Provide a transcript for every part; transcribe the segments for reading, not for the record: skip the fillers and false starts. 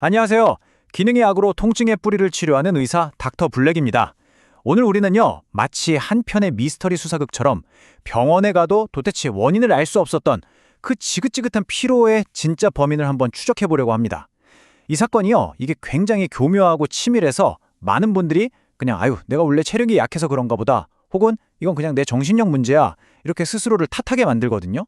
안녕하세요. 기능의 약으로 통증의 뿌리를 치료하는 의사 닥터 블랙입니다. 오늘 우리는요, 마치 한 편의 미스터리 수사극처럼 병원에 가도 도대체 원인을 알 수 없었던 그 지긋지긋한 피로의 진짜 범인을 한번 추적해 보려고 합니다. 이 사건이요, 이게 굉장히 교묘하고 치밀해서 많은 분들이 그냥 아유, 내가 원래 체력이 약해서 그런가 보다, 혹은 이건 그냥 내 정신력 문제야, 이렇게 스스로를 탓하게 만들거든요.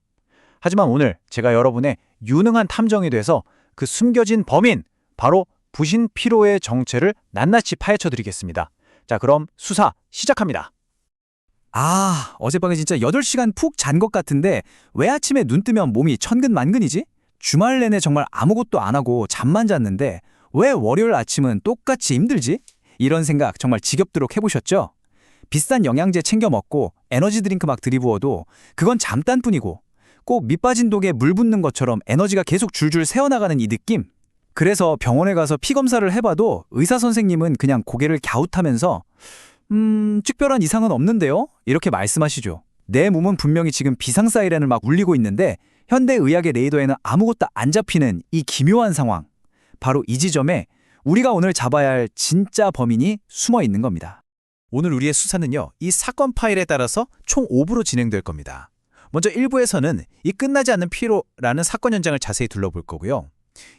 하지만 오늘 제가 여러분의 유능한 탐정이 돼서 그 숨겨진 범인, 바로 부신 피로의 정체를 낱낱이 파헤쳐 드리겠습니다. 자, 그럼 수사 시작합니다. 어젯밤에 진짜 8시간 푹 잔 것 같은데 왜 아침에 눈 뜨면 몸이 천근만근이지? 주말 내내 정말 아무것도 안 하고 잠만 잤는데 왜 월요일 아침은 똑같이 힘들지? 이런 생각 정말 지겹도록 해보셨죠? 비싼 영양제 챙겨 먹고 에너지 드링크 막 들이부어도 그건 잠깐뿐이고 꼭 밑 빠진 독에 물 붓는 것처럼 에너지가 계속 줄줄 새어나가는 이 느낌? 그래서 병원에 가서 피 검사를 해봐도 의사 선생님은 그냥 고개를 갸웃하면서 특별한 이상은 없는데요? 이렇게 말씀하시죠. 내 몸은 분명히 지금 비상 사이렌을 막 울리고 있는데 현대의학의 레이더에는 아무것도 안 잡히는 이 기묘한 상황. 바로 이 지점에 우리가 오늘 잡아야 할 진짜 범인이 숨어 있는 겁니다. 오늘 우리의 수사는요, 이 사건 파일에 따라서 총 5부로 진행될 겁니다. 먼저 1부에서는 이 끝나지 않는 피로라는 사건 현장을 자세히 둘러볼 거고요.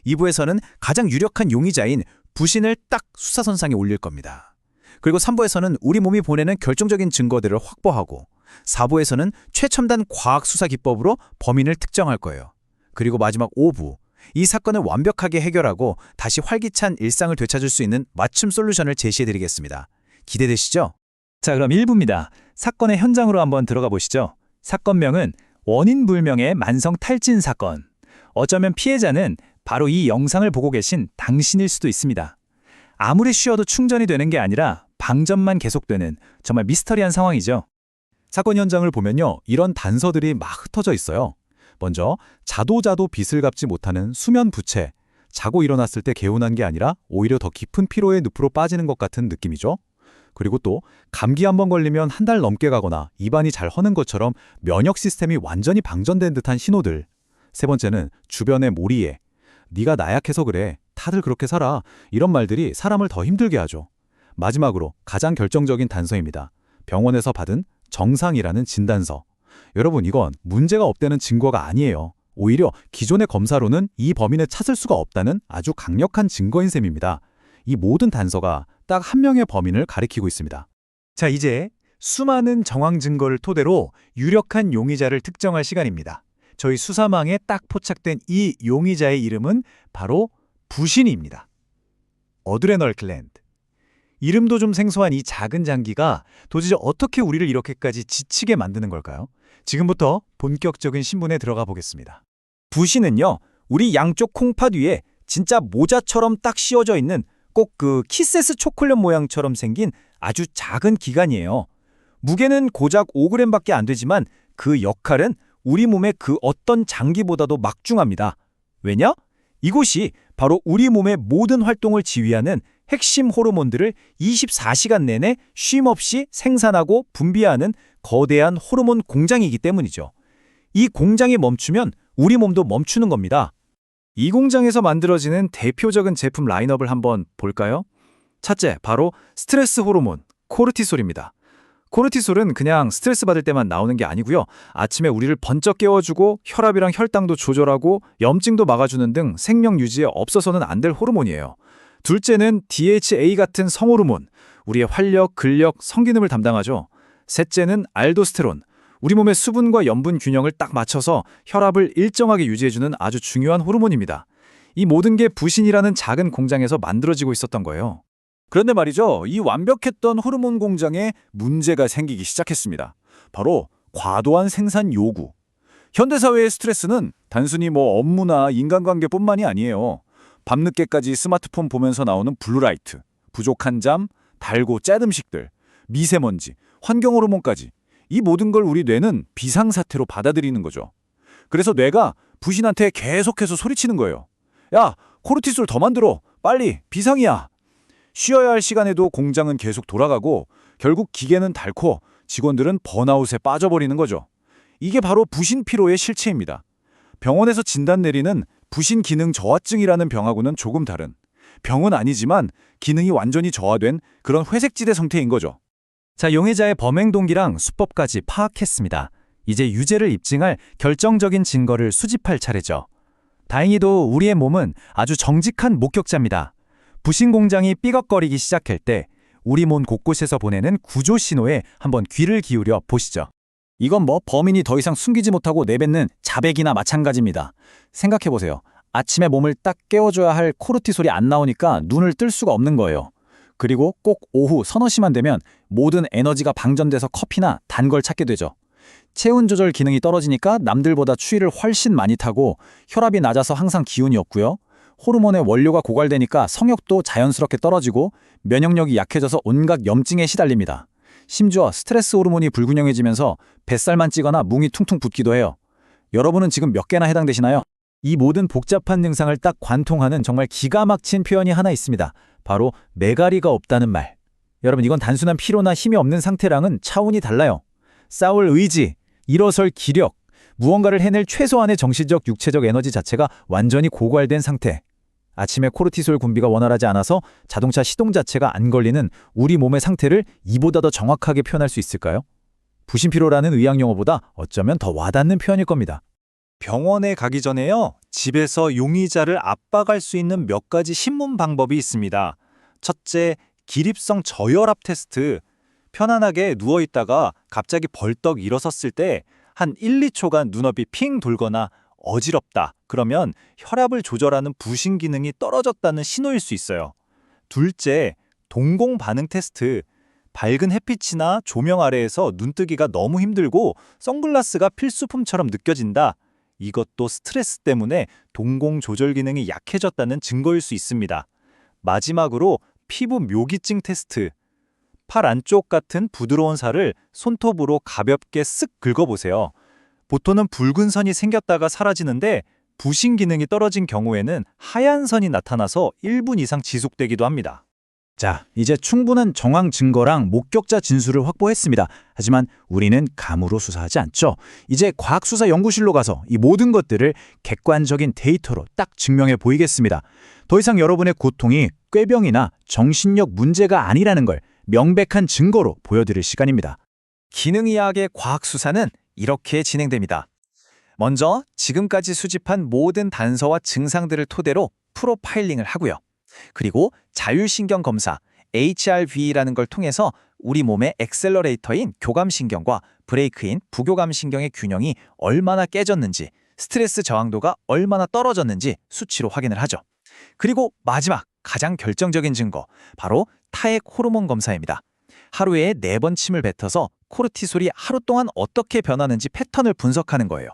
2부에서는 가장 유력한 용의자인 부신을 딱 수사선상에 올릴 겁니다. 그리고 3부에서는 우리 몸이 보내는 결정적인 증거들을 확보하고 4부에서는 최첨단 과학 수사 기법으로 범인을 특정할 거예요. 그리고 마지막 5부, 이 사건을 완벽하게 해결하고 다시 활기찬 일상을 되찾을 수 있는 맞춤 솔루션을 제시해드리겠습니다. 기대되시죠? 자, 그럼 1부입니다. 사건의 현장으로 한번 들어가 보시죠. 사건명은 원인 불명의 만성 탈진 사건. 어쩌면 피해자는 바로 이 영상을 보고 계신 당신일 수도 있습니다. 아무리 쉬어도 충전이 되는 게 아니라 방전만 계속되는 정말 미스터리한 상황이죠. 사건 현장을 보면요, 이런 단서들이 막 흩어져 있어요. 먼저 자도 빛을 갚지 못하는 수면 부채. 자고 일어났을 때 개운한 게 아니라 오히려 더 깊은 피로의 늪으로 빠지는 것 같은 느낌이죠. 그리고 또 감기 한번 걸리면 한 달 넘게 가거나 입안이 잘 허는 것처럼 면역 시스템이 완전히 방전된 듯한 신호들. 세 번째는 주변의 몰이해. 네가 나약해서 그래. 다들 그렇게 살아. 이런 말들이 사람을 더 힘들게 하죠. 마지막으로 가장 결정적인 단서입니다. 병원에서 받은 정상이라는 진단서. 여러분, 이건 문제가 없다는 증거가 아니에요. 오히려 기존의 검사로는 이 범인을 찾을 수가 없다는 아주 강력한 증거인 셈입니다. 이 모든 단서가 딱 한 명의 범인을 가리키고 있습니다. 자, 이제 수많은 정황 증거를 토대로 유력한 용의자를 특정할 시간입니다. 저희 수사망에 딱 포착된 이 용의자의 이름은 바로 부신입니다. 어드레널 글랜드. 이름도 좀 생소한 이 작은 장기가 도대체 어떻게 우리를 이렇게까지 지치게 만드는 걸까요? 지금부터 본격적인 신문에 들어가 보겠습니다. 부신은요, 우리 양쪽 콩팥 위에 진짜 모자처럼 딱 씌워져 있는 꼭 그 키세스 초콜릿 모양처럼 생긴 아주 작은 기관이에요. 무게는 고작 5g밖에 안 되지만 그 역할은 우리 몸의 그 어떤 장기보다도 막중합니다. 왜냐? 이곳이 바로 우리 몸의 모든 활동을 지휘하는 핵심 호르몬들을 24시간 내내 쉼없이 생산하고 분비하는 거대한 호르몬 공장이기 때문이죠. 이 공장이 멈추면 우리 몸도 멈추는 겁니다. 이 공장에서 만들어지는 대표적인 제품 라인업을 한번 볼까요? 첫째, 바로 스트레스 호르몬, 코르티솔입니다. 코르티솔은 그냥 스트레스 받을 때만 나오는 게 아니고요. 아침에 우리를 번쩍 깨워주고 혈압이랑 혈당도 조절하고 염증도 막아주는 등 생명 유지에 없어서는 안 될 호르몬이에요. 둘째는 DHA 같은 성호르몬, 우리의 활력, 근력, 성기능을 담당하죠. 셋째는 알도스테론, 우리 몸의 수분과 염분 균형을 딱 맞춰서 혈압을 일정하게 유지해주는 아주 중요한 호르몬입니다. 이 모든 게 부신이라는 작은 공장에서 만들어지고 있었던 거예요. 그런데 말이죠, 이 완벽했던 호르몬 공장에 문제가 생기기 시작했습니다. 바로 과도한 생산 요구. 현대사회의 스트레스는 단순히 업무나 인간관계뿐만이 아니에요. 밤늦게까지 스마트폰 보면서 나오는 블루라이트, 부족한 잠, 달고 짠 음식들, 미세먼지, 환경 호르몬까지 이 모든 걸 우리 뇌는 비상사태로 받아들이는 거죠. 그래서 뇌가 부신한테 계속해서 소리치는 거예요. 야, 코르티솔 더 만들어. 빨리, 비상이야. 쉬어야 할 시간에도 공장은 계속 돌아가고 결국 기계는 닳고 직원들은 번아웃에 빠져버리는 거죠. 이게 바로 부신 피로의 실체입니다. 병원에서 진단 내리는 부신 기능 저하증이라는 병하고는 조금 다른, 병은 아니지만 기능이 완전히 저하된 그런 회색지대 상태인 거죠. 자, 용의자의 범행 동기랑 수법까지 파악했습니다. 이제 유죄를 입증할 결정적인 증거를 수집할 차례죠. 다행히도 우리의 몸은 아주 정직한 목격자입니다. 부신 공장이 삐걱거리기 시작할 때 우리 몸 곳곳에서 보내는 구조 신호에 한번 귀를 기울여 보시죠. 이건 범인이 더 이상 숨기지 못하고 내뱉는 자백이나 마찬가지입니다. 생각해보세요. 아침에 몸을 딱 깨워줘야 할 코르티솔이 안 나오니까 눈을 뜰 수가 없는 거예요. 그리고 꼭 오후 서너 시만 되면 모든 에너지가 방전돼서 커피나 단 걸 찾게 되죠. 체온 조절 기능이 떨어지니까 남들보다 추위를 훨씬 많이 타고 혈압이 낮아서 항상 기운이 없고요. 호르몬의 원료가 고갈되니까 성욕도 자연스럽게 떨어지고 면역력이 약해져서 온갖 염증에 시달립니다. 심지어 스트레스 호르몬이 불균형해지면서 뱃살만 찌거나 뭉이 퉁퉁 붓기도 해요. 여러분은 지금 몇 개나 해당되시나요? 이 모든 복잡한 증상을 딱 관통하는 정말 기가 막힌 표현이 하나 있습니다. 바로 매가리가 없다는 말. 여러분, 이건 단순한 피로나 힘이 없는 상태랑은 차원이 달라요. 싸울 의지, 일어설 기력, 무언가를 해낼 최소한의 정신적, 육체적 에너지 자체가 완전히 고갈된 상태. 아침에 코르티솔 분비가 원활하지 않아서 자동차 시동 자체가 안 걸리는 우리 몸의 상태를 이보다 더 정확하게 표현할 수 있을까요? 부신피로라는 의학 용어보다 어쩌면 더 와닿는 표현일 겁니다. 병원에 가기 전에요, 집에서 용의자를 압박할 수 있는 몇 가지 신문 방법이 있습니다. 첫째, 기립성 저혈압 테스트. 편안하게 누워있다가 갑자기 벌떡 일어섰을 때 한 1, 2초간 눈앞이 핑 돌거나 어지럽다. 그러면 혈압을 조절하는 부신 기능이 떨어졌다는 신호일 수 있어요. 둘째, 동공 반응 테스트. 밝은 햇빛이나 조명 아래에서 눈뜨기가 너무 힘들고 선글라스가 필수품처럼 느껴진다. 이것도 스트레스 때문에 동공 조절 기능이 약해졌다는 증거일 수 있습니다. 마지막으로 피부 묘기증 테스트. 팔 안쪽 같은 부드러운 살을 손톱으로 가볍게 쓱 긁어보세요. 보통은 붉은 선이 생겼다가 사라지는데 부신 기능이 떨어진 경우에는 하얀 선이 나타나서 1분 이상 지속되기도 합니다. 자, 이제 충분한 정황 증거랑 목격자 진술을 확보했습니다. 하지만 우리는 감으로 수사하지 않죠. 이제 과학수사연구실로 가서 이 모든 것들을 객관적인 데이터로 딱 증명해 보이겠습니다. 더 이상 여러분의 고통이 꾀병이나 정신력 문제가 아니라는 걸 명백한 증거로 보여드릴 시간입니다. 기능의학의 과학수사는 이렇게 진행됩니다. 먼저 지금까지 수집한 모든 단서와 증상들을 토대로 프로파일링을 하고요. 그리고 자율신경 검사, HRV라는 걸 통해서 우리 몸의 엑셀러레이터인 교감신경과 브레이크인 부교감신경의 균형이 얼마나 깨졌는지, 스트레스 저항도가 얼마나 떨어졌는지 수치로 확인을 하죠. 그리고 마지막, 가장 결정적인 증거, 바로 타액 호르몬 검사입니다. 하루에 4번 침을 뱉어서 코르티솔이 하루 동안 어떻게 변하는지 패턴을 분석하는 거예요.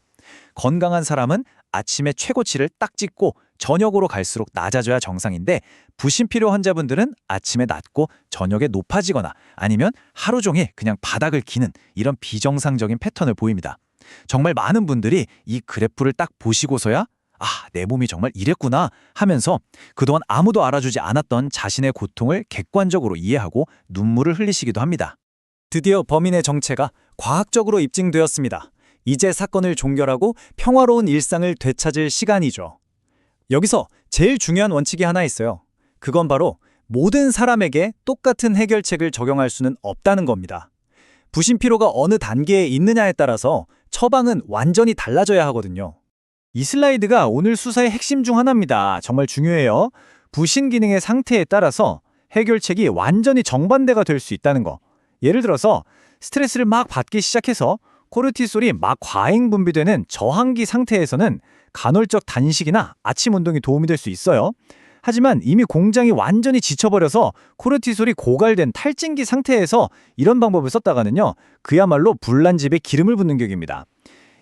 건강한 사람은 아침에 최고치를 딱 찍고 저녁으로 갈수록 낮아져야 정상인데 부신피로 환자분들은 아침에 낮고 저녁에 높아지거나 아니면 하루 종일 그냥 바닥을 기는 이런 비정상적인 패턴을 보입니다. 정말 많은 분들이 이 그래프를 딱 보시고서야 내 몸이 정말 이랬구나 하면서 그동안 아무도 알아주지 않았던 자신의 고통을 객관적으로 이해하고 눈물을 흘리시기도 합니다. 드디어 범인의 정체가 과학적으로 입증되었습니다. 이제 사건을 종결하고 평화로운 일상을 되찾을 시간이죠. 여기서 제일 중요한 원칙이 하나 있어요. 그건 바로 모든 사람에게 똑같은 해결책을 적용할 수는 없다는 겁니다. 부신피로가 어느 단계에 있느냐에 따라서 처방은 완전히 달라져야 하거든요. 이 슬라이드가 오늘 수사의 핵심 중 하나입니다. 정말 중요해요. 부신 기능의 상태에 따라서 해결책이 완전히 정반대가 될 수 있다는 거. 예를 들어서 스트레스를 막 받기 시작해서 코르티솔이 막 과잉 분비되는 저항기 상태에서는 간헐적 단식이나 아침 운동이 도움이 될 수 있어요. 하지만 이미 공장이 완전히 지쳐버려서 코르티솔이 고갈된 탈진기 상태에서 이런 방법을 썼다가는요, 그야말로 불난집에 기름을 붓는 격입니다.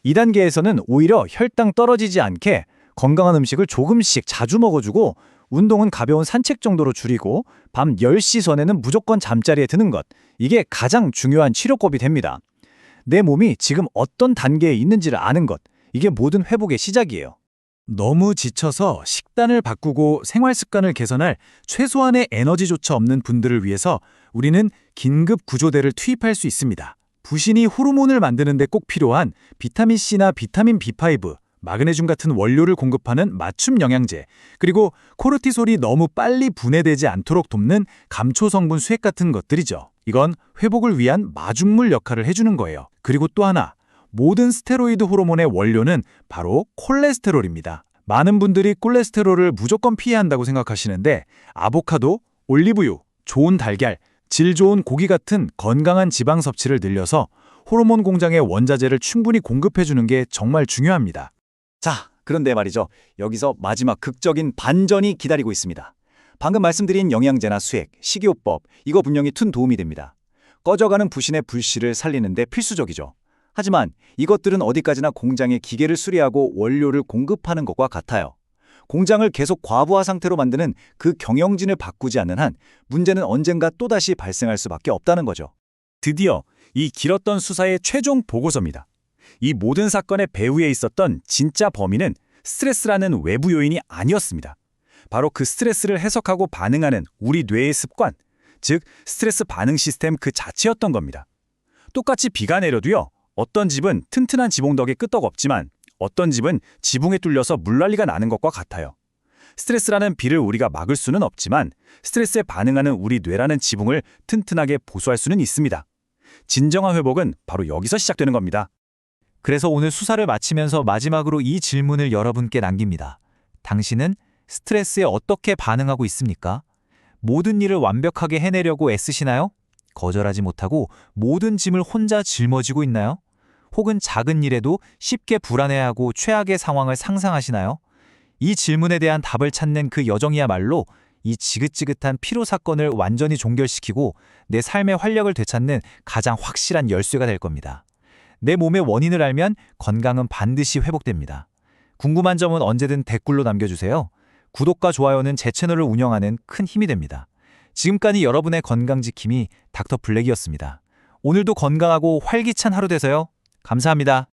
2단계에서는 오히려 혈당 떨어지지 않게 건강한 음식을 조금씩 자주 먹어주고 운동은 가벼운 산책 정도로 줄이고 밤 10시 전에는 무조건 잠자리에 드는 것. 이게 가장 중요한 치료법이 됩니다. 내 몸이 지금 어떤 단계에 있는지를 아는 것. 이게 모든 회복의 시작이에요. 너무 지쳐서 식단을 바꾸고 생활 습관을 개선할 최소한의 에너지조차 없는 분들을 위해서 우리는 긴급 구조대를 투입할 수 있습니다. 부신이 호르몬을 만드는 데 꼭 필요한 비타민C나 비타민 B5, 마그네슘 같은 원료를 공급하는 맞춤 영양제, 그리고 코르티솔이 너무 빨리 분해되지 않도록 돕는 감초 성분 수액 같은 것들이죠. 이건 회복을 위한 마중물 역할을 해주는 거예요. 그리고 또 하나, 모든 스테로이드 호르몬의 원료는 바로 콜레스테롤입니다. 많은 분들이 콜레스테롤을 무조건 피해야 한다고 생각하시는데 아보카도, 올리브유, 좋은 달걀, 질 좋은 고기 같은 건강한 지방 섭취를 늘려서 호르몬 공장의 원자재를 충분히 공급해주는 게 정말 중요합니다. 자, 그런데 말이죠. 여기서 마지막 극적인 반전이 기다리고 있습니다. 방금 말씀드린 영양제나 수액, 식이요법, 이거 분명히 큰 도움이 됩니다. 꺼져가는 부신의 불씨를 살리는 데 필수적이죠. 하지만 이것들은 어디까지나 공장의 기계를 수리하고 원료를 공급하는 것과 같아요. 공장을 계속 과부하 상태로 만드는 그 경영진을 바꾸지 않는 한 문제는 언젠가 또다시 발생할 수밖에 없다는 거죠. 드디어 이 길었던 수사의 최종 보고서입니다. 이 모든 사건의 배후에 있었던 진짜 범인은 스트레스라는 외부 요인이 아니었습니다. 바로 그 스트레스를 해석하고 반응하는 우리 뇌의 습관, 즉 스트레스 반응 시스템 그 자체였던 겁니다. 똑같이 비가 내려도요, 어떤 집은 튼튼한 지붕 덕에 끄떡없지만 어떤 집은 지붕에 뚫려서 물난리가 나는 것과 같아요. 스트레스라는 비를 우리가 막을 수는 없지만 스트레스에 반응하는 우리 뇌라는 지붕을 튼튼하게 보수할 수는 있습니다. 진정한 회복은 바로 여기서 시작되는 겁니다. 그래서 오늘 수사를 마치면서 마지막으로 이 질문을 여러분께 남깁니다. 당신은 스트레스에 어떻게 반응하고 있습니까? 모든 일을 완벽하게 해내려고 애쓰시나요? 거절하지 못하고 모든 짐을 혼자 짊어지고 있나요? 혹은 작은 일에도 쉽게 불안해하고 최악의 상황을 상상하시나요? 이 질문에 대한 답을 찾는 그 여정이야말로 이 지긋지긋한 피로 사건을 완전히 종결시키고 내 삶의 활력을 되찾는 가장 확실한 열쇠가 될 겁니다. 내 몸의 원인을 알면 건강은 반드시 회복됩니다. 궁금한 점은 언제든 댓글로 남겨주세요. 구독과 좋아요는 제 채널을 운영하는 큰 힘이 됩니다. 지금까지 여러분의 건강지킴이 닥터 블랙이었습니다. 오늘도 건강하고 활기찬 하루 되세요. 감사합니다.